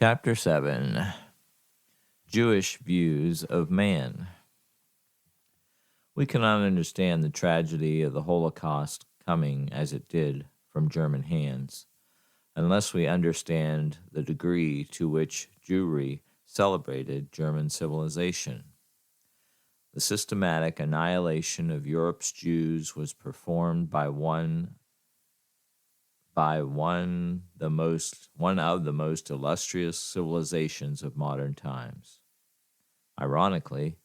Chapter 7 Jewish Views of Man. We cannot understand the tragedy of the Holocaust coming as it did from German hands unless we understand the degree to which Jewry celebrated German civilization. The systematic annihilation of Europe's Jews was performed by one of the most illustrious civilizations of modern times. Ironically,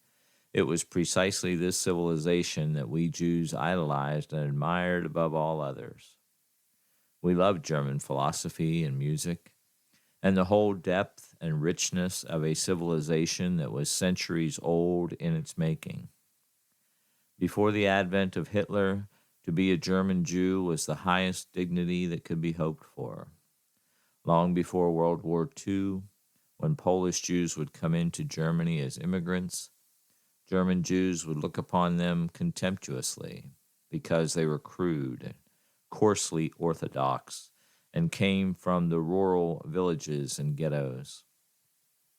it was precisely this civilization that we Jews idolized and admired above all others. We loved German philosophy and music, and the whole depth and richness of a civilization that was centuries old in its making. Before the advent of Hitler, to be a German Jew was the highest dignity that could be hoped for. Long before World War II, when Polish Jews would come into Germany as immigrants, German Jews would look upon them contemptuously because they were crude and coarsely orthodox and came from the rural villages and ghettos.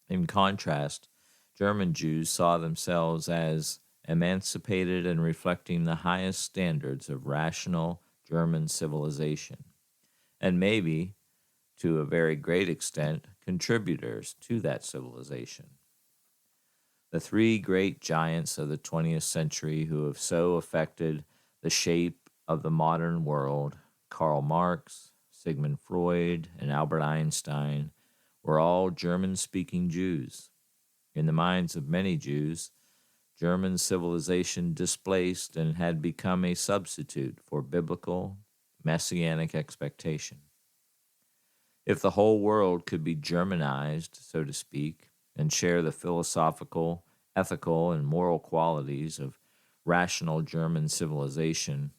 In contrast, German Jews saw themselves as emancipated and reflecting the highest standards of rational German civilization, and maybe, to a very great extent, contributors to that civilization. The three great giants of the 20th century who have so affected the shape of the modern world, Karl Marx, Sigmund Freud, and Albert Einstein, were all German-speaking Jews. In the minds of many Jews, German civilization displaced and had become a substitute for biblical, messianic expectation. If the whole world could be Germanized, so to speak, and share the philosophical, ethical, and moral qualities of rational German civilization,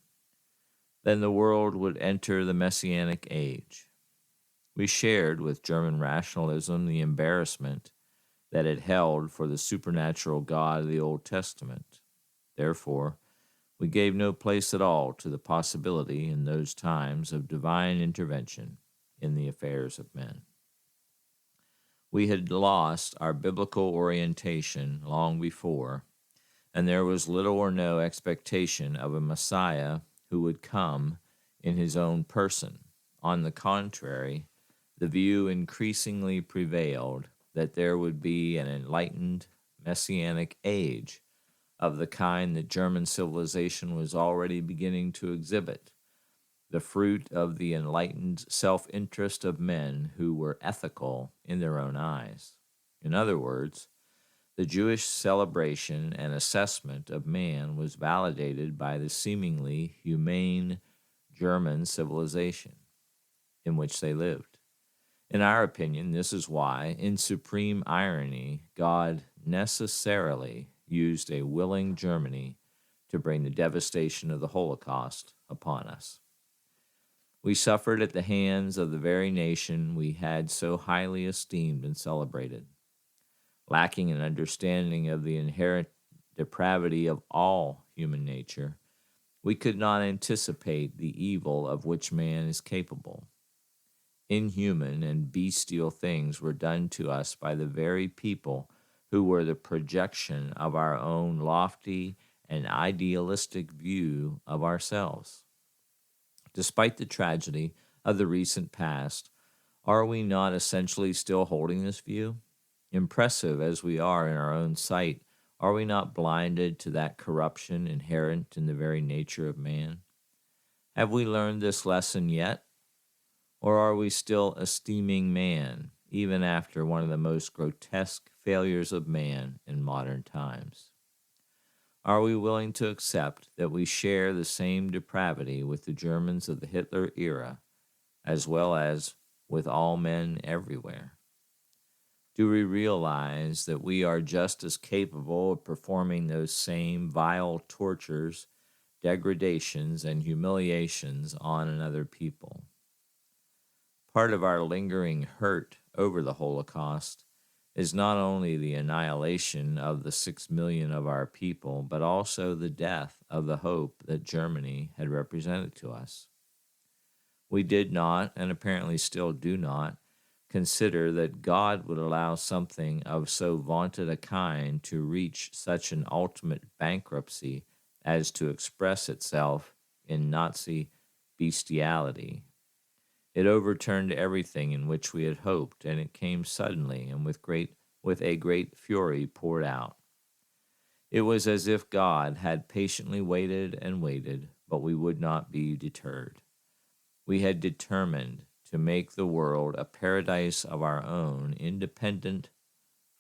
then the world would enter the Messianic age. We shared with German rationalism the embarrassment that it held for the supernatural God of the Old Testament. Therefore, we gave no place at all to the possibility in those times of divine intervention in the affairs of men. We had lost our biblical orientation long before, and there was little or no expectation of a Messiah who would come in his own person. On the contrary, the view increasingly prevailed that there would be an enlightened messianic age of the kind that German civilization was already beginning to exhibit, the fruit of the enlightened self-interest of men who were ethical in their own eyes. In other words, the Jewish celebration and assessment of man was validated by the seemingly humane German civilization in which they lived. In our opinion, this is why, in supreme irony, God necessarily used a willing Germany to bring the devastation of the Holocaust upon us. We suffered at the hands of the very nation we had so highly esteemed and celebrated. Lacking an understanding of the inherent depravity of all human nature, we could not anticipate the evil of which man is capable. Inhuman and bestial things were done to us by the very people who were the projection of our own lofty and idealistic view of ourselves. Despite the tragedy of the recent past, are we not essentially still holding this view? Impressive as we are in our own sight, are we not blinded to that corruption inherent in the very nature of man? Have we learned this lesson yet? Or are we still esteeming man, even after one of the most grotesque failures of man in modern times? Are we willing to accept that we share the same depravity with the Germans of the Hitler era, as well as with all men everywhere? Do we realize that we are just as capable of performing those same vile tortures, degradations, and humiliations on another people? Part of our lingering hurt over the Holocaust is not only the annihilation of the 6 million of our people, but also the death of the hope that Germany had represented to us. We did not, and apparently still do not, consider that God would allow something of so vaunted a kind to reach such an ultimate bankruptcy as to express itself in Nazi bestiality. It overturned everything in which we had hoped, and it came suddenly and with a great fury poured out. It was as if God had patiently waited and waited, but we would not be deterred. We had determined to make the world a paradise of our own, independent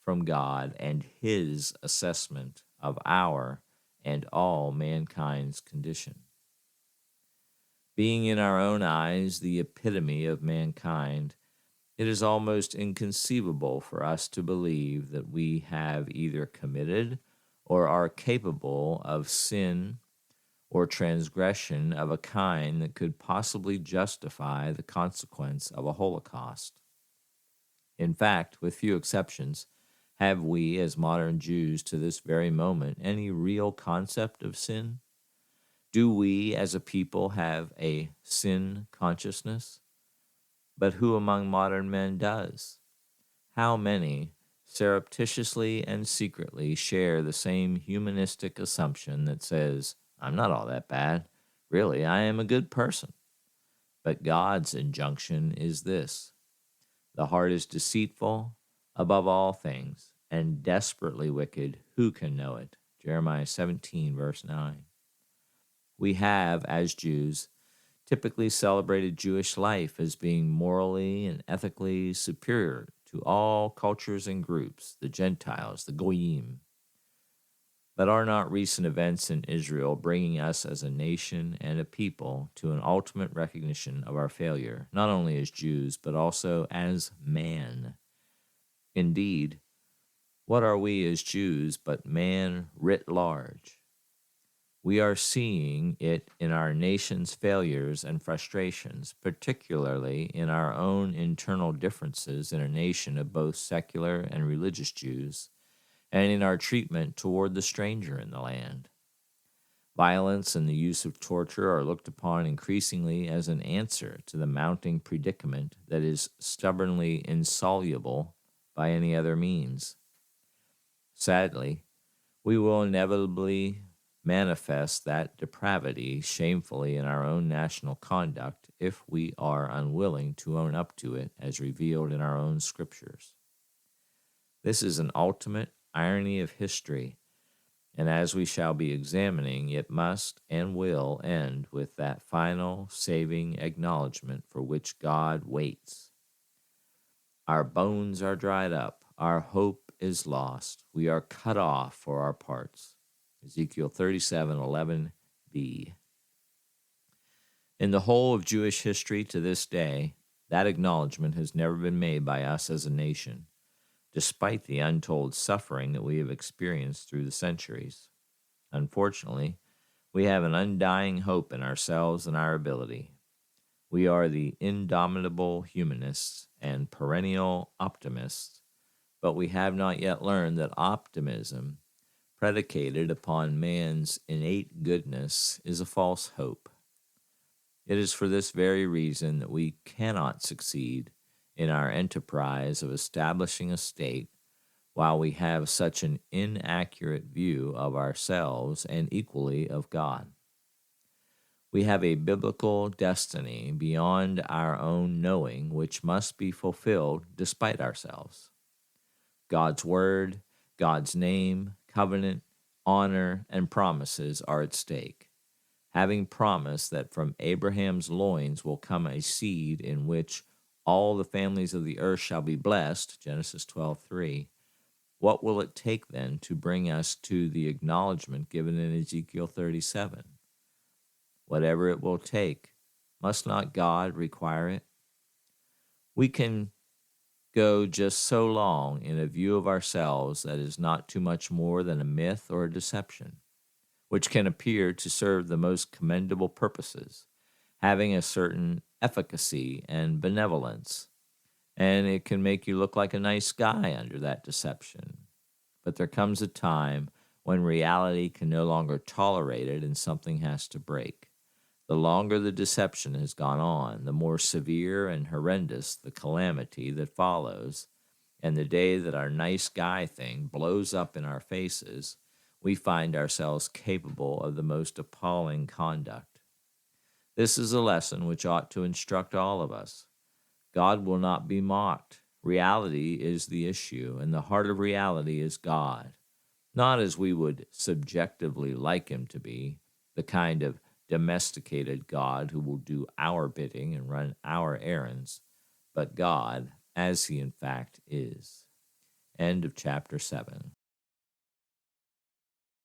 from God and His assessment of our and all mankind's condition. Being in our own eyes the epitome of mankind, it is almost inconceivable for us to believe that we have either committed or are capable of sin or transgression of a kind that could possibly justify the consequence of a Holocaust. In fact, with few exceptions, have we, as modern Jews to this very moment, any real concept of sin? Do we, as a people, have a sin consciousness? But who among modern men does? How many surreptitiously and secretly share the same humanistic assumption that says, I'm not all that bad. Really, I am a good person. But God's injunction is this: the heart is deceitful above all things and desperately wicked. Who can know it? Jeremiah 17, verse 9. We have, as Jews, typically celebrated Jewish life as being morally and ethically superior to all cultures and groups, the Gentiles, the Goyim. But are not recent events in Israel bringing us as a nation and a people to an ultimate recognition of our failure, not only as Jews, but also as man? Indeed, what are we as Jews but man writ large? We are seeing it in our nation's failures and frustrations, particularly in our own internal differences in a nation of both secular and religious Jews, and in our treatment toward the stranger in the land. Violence and the use of torture are looked upon increasingly as an answer to the mounting predicament that is stubbornly insoluble by any other means. Sadly, we will inevitably manifest that depravity shamefully in our own national conduct if we are unwilling to own up to it as revealed in our own scriptures. This is an ultimate irony of history, and as we shall be examining, it must and will end with that final saving acknowledgement for which God waits. Our bones are dried up, our hope is lost, we are cut off for our parts. Ezekiel 37:11b. In the whole of Jewish history to this day, that acknowledgement has never been made by us as a nation, despite the untold suffering that we have experienced through the centuries. Unfortunately, we have an undying hope in ourselves and our ability. We are the indomitable humanists and perennial optimists, but we have not yet learned that optimism predicated upon man's innate goodness is a false hope. It is for this very reason that we cannot succeed in our enterprise of establishing a state while we have such an inaccurate view of ourselves and equally of God. We have a biblical destiny beyond our own knowing which must be fulfilled despite ourselves. God's word, God's name, covenant, honor, and promises are at stake. Having promised that from Abraham's loins will come a seed in which all the families of the earth shall be blessed, Genesis 12:3, what will it take then to bring us to the acknowledgement given in Ezekiel 37? Whatever it will take, must not God require it? We can go just so long in a view of ourselves that is not too much more than a myth or a deception, which can appear to serve the most commendable purposes, having a certain efficacy and benevolence, and it can make you look like a nice guy under that deception. But there comes a time when reality can no longer tolerate it and something has to break. The longer the deception has gone on, the more severe and horrendous the calamity that follows. And the day that our nice guy thing blows up in our faces, we find ourselves capable of the most appalling conduct. This is a lesson which ought to instruct all of us. God will not be mocked. Reality is the issue, and the heart of reality is God. Not as we would subjectively like him to be, the kind of domesticated God who will do our bidding and run our errands, but God as he in fact is. End of chapter 7.